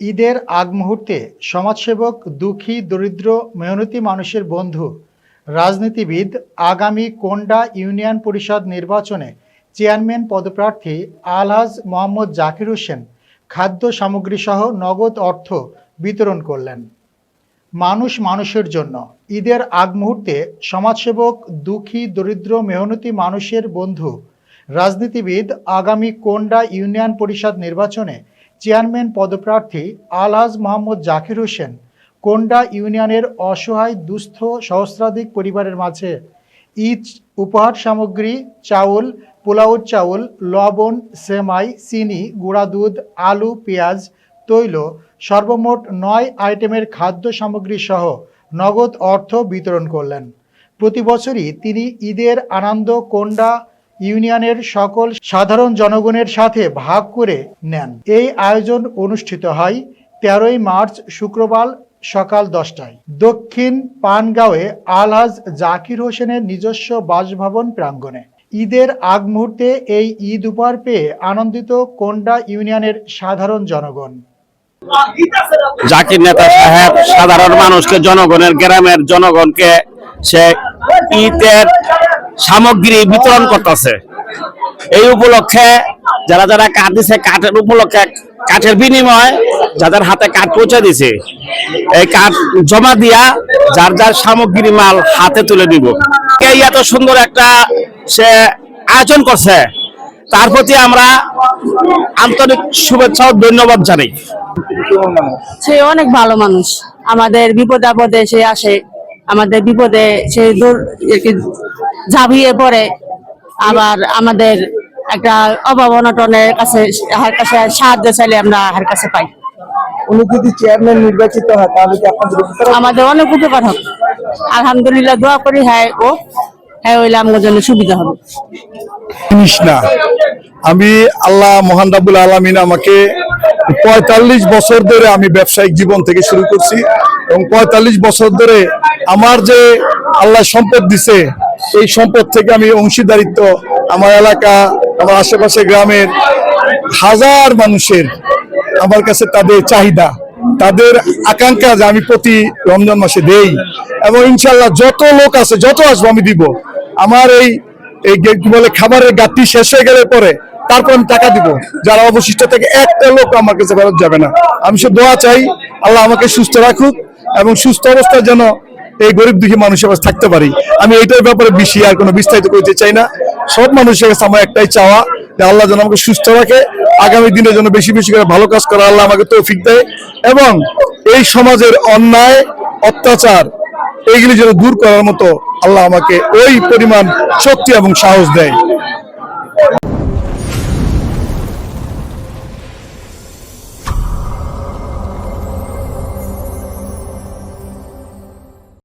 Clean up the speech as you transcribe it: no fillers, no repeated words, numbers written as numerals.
ঈদের আগ মুহূর্তে সমাজসেবক, দুঃখী দরিদ্র মেহনতি মানুষের বন্ধু, রাজনীতিবিদ, আগামী কোন্ডা ইউনিয়ন পরিষদ নির্বাচনে চেয়ারম্যান পদপ্রার্থী আলহাজ মোহাম্মদ জাকির হোসেন খাদ্য সামগ্রীসহ নগদ অর্থ বিতরণ করলেন। মানুষ মানুষের জন্য ঈদের আগ মুহূর্তে সমাজসেবক, দুঃখী দরিদ্র মেহনতি মানুষের বন্ধু, রাজনীতিবিদ, আগামী কোন্ডা ইউনিয়ন পরিষদ নির্বাচনে চেয়ারম্যান পদপ্রার্থী আলহাজ মোহাম্মদ জাকির হোসেন কোন্ডা ইউনিয়নের অসহায় দুস্থ সহস্রাধিক পরিবারের মাঝে ঈদ উপহার সামগ্রী, চাউল, পোলাওর চাউল, লবণ, সেমাই, চিনি, গুঁড়া দুধ, আলু, পেঁয়াজ, তৈল সর্বমোট ৯ আইটেমের খাদ্য সামগ্রী সহ নগদ অর্থ বিতরণ করলেন। প্রতি বছরই তিনি ঈদের আনন্দ কোন্ডা ইউনিয়নের সকল সাধারণ জনগণের সাথে ভাগ করে নেন। এই আয়োজন অনুষ্ঠিত হয় ১৩ই মার্চ শুক্রবার সকাল ১০টায় দক্ষিণ পানগাঁওয়ে আলহাজ জাকির হোসেনের নিজস্ব বাসভবন প্রাঙ্গণে। ঈদের আগ মুহূর্তে এই ঈদ উপহার পেয়ে আনন্দিত কোন্ডা ইউনিয়নের সাধারণ জনগণ। জাকির নেতা সাহেব সাধারণ মানুষকে, জনগণের, গ্রামের জনগণকে সে ঈদের সামগ্রী বিতরণ করতেছে। এই উপলক্ষে যারা যারা কাঠ দিছে, কাঠের উপলক্ষে কাঠের বিনিময়ে যাদের হাতে কাঠ পৌঁছে দিছে, এই কাঠ জমা দিয়া যার যার সামগ্রী মাল হাতে তুলে দিব। এই এত সুন্দর একটা সে আয়োজন করছে, তার প্রতি আমরা আন্তরিক শুভেচ্ছা ও ধন্যবাদ জানাই। সে অনেক ভালো মানুষ, আমাদের বিপদে আপদে সে আসে, আমাদের বিপদে সে ঝাঁপিয়ে পড়ে, আবার আমাদের একটা অভাব অনটনের কাছে সাহায্য চাইলে আমরা হার কাছে পাই। উনি যদি চেয়ারম্যান নির্বাচিত হয় তাহলে কি আমাদের অনেক উপকার হবে। আলহামদুলিল্লাহ, দোয়া করি হ্যাঁ হইলে আমাদের জন্য সুবিধা হবে। আমি আল্লাহ মহান রাব্বুল আলামিন আমাকে ৪৫ বছর ধরে আমি ব্যবসায়িক জীবন থেকে শুরু করছি এবং ৪৫ বছর ধরে আমার যে আল্লাহ সম্পদ দিছে, এই সম্পদ থেকে আমি অংশীদারিত্ব আমার এলাকা, আমার আশেপাশে গ্রামের হাজার মানুষের আমার কাছে তাদের চাহিদা, তাদের আকাঙ্ক্ষা যে আমি প্রতি রমজান মাসে দেই এবং ইনশাল্লাহ যত লোক আছে, যত আসবো আমি দিব। আমার এই বলে খাবারের ঘাটতি শেষ হয়ে গেলে পরে তারপর আমি টাকা দিব, যারা অবশিষ্ট থেকে একটা লোক আমার কাছে ফেরত যাবে না। আমি সে দোয়া চাই আল্লাহ আমাকে সুস্থ রাখুক এবং সুস্থ অবস্থায় যেন এই গরিব দুঃখী মানুষের কাছে থাকতে পারি। আমি এইটার ব্যাপারে বেশি আর কোনো বিস্তারিত করতে চাই না। সব মানুষের কাছে আমার একটাই চাওয়া যে আল্লাহ যেন আমাকে সুস্থ রাখে, আগামী দিনের জন্য বেশি বেশি করে ভালো কাজ করা আল্লাহ আমাকে তৌফিক দেয় এবং এই সমাজের অন্যায়, অত্যাচার এইগুলি যেন দূর করার মতো আল্লাহ আমাকে ওই পরিমাণ শক্তি এবং সাহস দেয়।